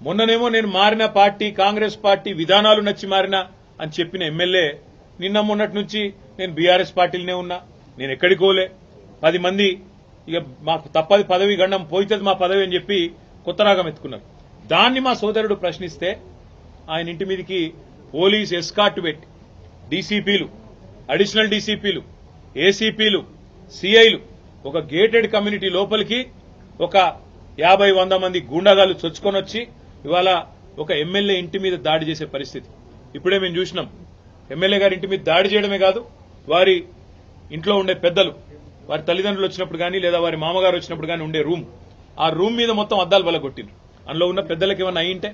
మొన్ననేమో నేను మారిన party Congress party విధానాలు నచ్చి మారినా అని చెప్పిన ఎమ్మెల్యే నిన్న మొన్నటి నుంచి నేను బీఆర్ఎస్ పార్టీలోనే ఉన్నా, నేను ఎక్కడికి పోలే, 10 మంది ఇక మాకు తప్పది పదవి గండం పోయితుంది మా పదవి అని చెప్పి కొత్త రాగం ఎత్తుకున్నారు. దాన్ని మా సోదరుడు ప్రశ్నిస్తే ఆయన ఇంటి మీదకి పోలీస్ ఎస్కార్ట్ పెట్టి డీసీపీలు, అడిషనల్ డీసీపీలు, ఏసీపీలు, సీఐలు ఒక గేటెడ్ కమ్యూనిటీ లోపలికి ఒక 50-100 మంది గూండాగాలు చొచ్చుకొని వచ్చి ఇవాళ ఒక ఎమ్మెల్యే ఇంటి మీద దాడి చేసే పరిస్థితి ఇప్పుడే మేము చూసినాం. ఎమ్మెల్యే గారి ఇంటి మీద దాడి చేయడమే కాదు, వారి ఇంట్లో ఉండే పెద్దలు, వారి తల్లిదండ్రులు వచ్చినప్పుడు కానీ లేదా వారి మామగారు వచ్చినప్పుడు కానీ ఉండే రూమ్, ఆ రూమ్ మీద మొత్తం అద్దాలు బలగొట్టిండ్రు. అందులో ఉన్న పెద్దలకు ఏమన్నా అయ్యింటే,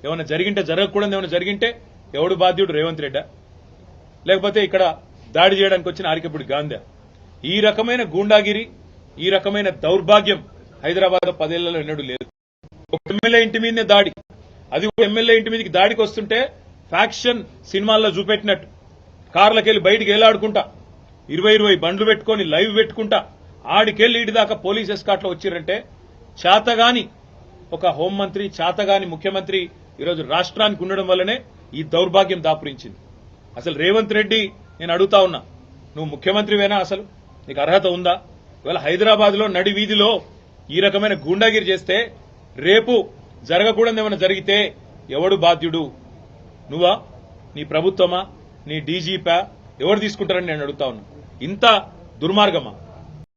ఏమన్నా జరిగింటే, జరగకూడదు ఏమైనా జరిగింటే ఎవడు బాధ్యుడు? రేవంత్ రెడ్డా లేకపోతే ఇక్కడ దాడి చేయడానికి వచ్చిన ఆరికపూడి గాంధీ? ఈ రకమైన గూండాగిరి, ఈ రకమైన దౌర్భాగ్యం హైదరాబాద్ 10 ఏళ్లలో ఎన్నడూ లేదు. ఒక ఎమ్మెల్యే ఇంటి మీదనే దాడి, అది ఎమ్మెల్యే ఇంటి మీదకి దాడికి వస్తుంటే ఫ్యాక్షన్ సినిమాల్లో చూపెట్టినట్టు కార్లకెళ్లి బయటికి ఏలాడుకుంటా 20 బండ్లు పెట్టుకుని లైవ్ పెట్టుకుంటా ఆడికెళ్లి ఇటు దాకా పోలీస్ ఎస్కాట్లో వచ్చిరంటే చేతగాని ఒక హోంమంత్రి, చేతగాని ముఖ్యమంత్రి ఈరోజు రాష్ట్రానికి ఉండడం వల్లనే ఈ దౌర్భాగ్యం దాపురించింది. అసలు రేవంత్ రెడ్డి నేను అడుగుతా ఉన్నా, నువ్వు ముఖ్యమంత్రివేనా? అసలు నీకు అర్హత ఉందా? ఇవాళ హైదరాబాద్ లో నడి వీధిలో ఈ రకమైన గూండాగిరి చేస్తే రేపు జరగకూడదు ఏమైనా జరిగితే ఎవడు బాధ్యుడు? నువ్వా? నీ ప్రభుత్వమా? నీ డీజీపా? ఎవరు తీసుకుంటారని నేను అడుగుతా ఉన్నా. ఇంత దుర్మార్గమా?